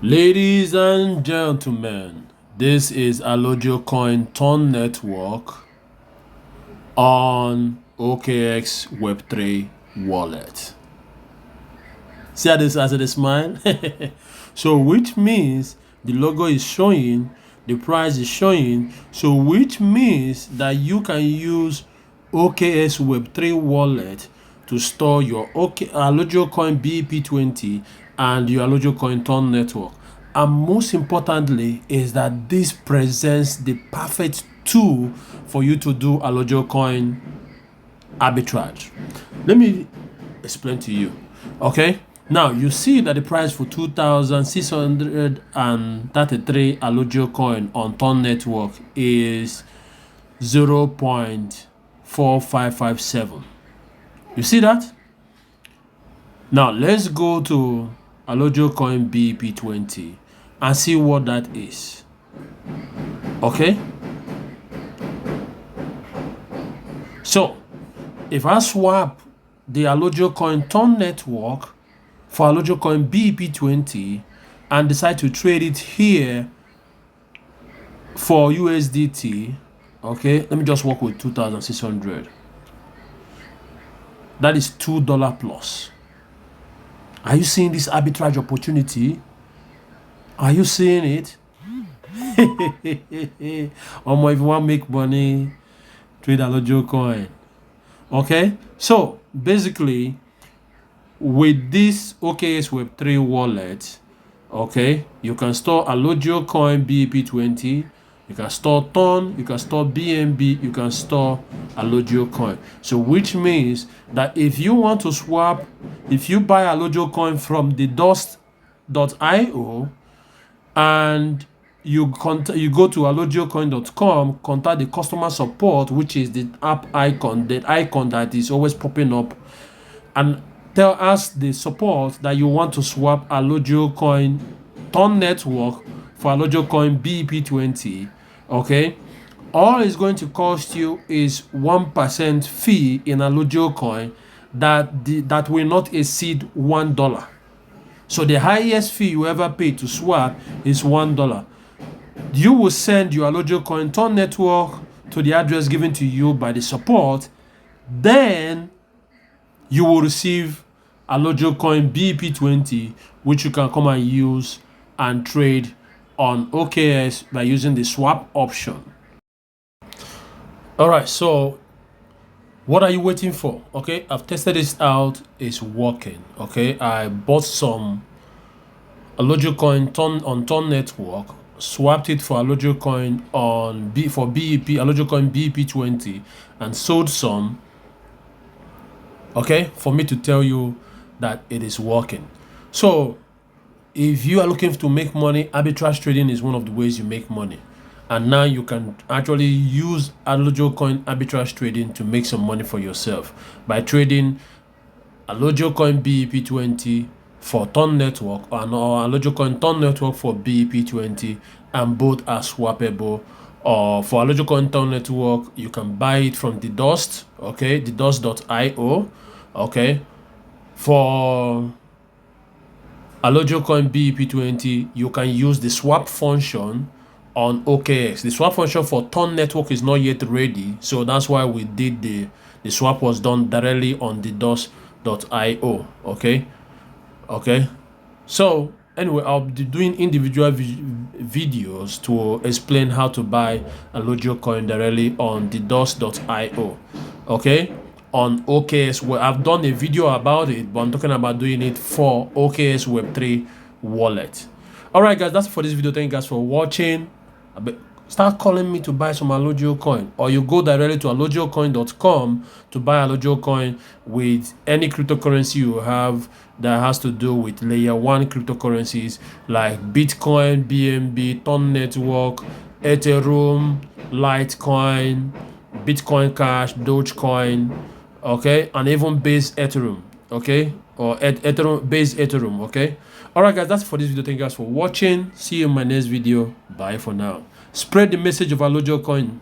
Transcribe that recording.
Ladies and gentlemen, this is Alloggio Coin Network on OKX Web3 wallet. See how this as it is smile? So which means the logo is showing, the price is showing, so which means that you can use OKX Web3 wallet to store your Alloggio Coin BEP20 and your Alloggio Coin network. And most importantly is that this presents the perfect tool for you to do Alloggio Coin arbitrage. Let me explain to you. Okay, now you see that the price for 2,633 Alloggio Coin on Ton network is 0.4557. You see that? Now let's go to Alloggio Coin BEP20 and see what that is. Okay, so if I swap the Alloggio Coin network for Alloggio Coin BEP20 and decide to trade it here for USDT, okay, let me just work with 2,600. That is $2 plus. Are you seeing this arbitrage opportunity? Are you seeing it? If you want to make money, trade Alloggio Coin. Okay, so basically with this OKX Web3 wallet, okay, you can store Alloggio Coin BEP20, you can store Ton, you can store BNB, you can store Alloggio Coin. So which means that if you want to swap, if you buy Alloggio Coin from the dust.io and you go to allogiocoin.com, contact the customer support, which is the app icon, the icon that is always popping up, and tell us the support that you want to swap Alloggio Coin Ton network for Alloggio Coin BEP20. Okay, all it's going to cost you is 1% fee in Alloggio Coin that will not exceed $1. So the highest fee you ever pay to swap is $1. You will send your Alloggio Coin Ton network to the address given to you by the support. Then you will receive Alloggio Coin BEP20, which you can come and use and trade on OKX by using the swap option. All right, so what are you waiting for? Okay, I've tested this out. It's working. Okay, I bought some Alloggio Coin on Ton network, swapped it for Alloggio Coin on Alloggio Coin BEP20, and sold some. Okay, for me to tell you that it is working. So if you are looking to make money, arbitrage trading is one of the ways you make money. And now you can actually use Alloggio Coin arbitrage trading to make some money for yourself by trading Alloggio Coin BEP20 for Ton network or Alloggio Coin Ton network for BEP20, and both are swappable. Or for Alloggio Coin Ton network, you can buy it from the Dust, okay, the dust.io. Okay, for Alloggio Coin BEP20, you can use the swap function on OKX. The swap function for Ton network is not yet ready, so that's why we did the swap was done directly on the dust.io. Okay, so anyway, I'll be doing individual videos to explain how to buy Alloggio Coin directly on the dust.io. Okay, on OKX, well, I've done a video about it, but I'm talking about doing it for OKX Web3 wallet. All right, guys, that's it for this video. Thank you guys for watching. Start calling me to buy some Alloggio Coin, or you go directly to allogiocoin.com to buy Alloggio Coin with any cryptocurrency you have that has to do with layer 1 cryptocurrencies like Bitcoin, BNB, Ton network, Ethereum, Litecoin, Bitcoin Cash, Dogecoin, okay, and even base Ethereum, okay, or Ethereum, base Ethereum. Okay, all right, guys, that's for this video. Thank you guys for watching. See you in my next video. Bye for now. Spread the message of Alloggio Coin.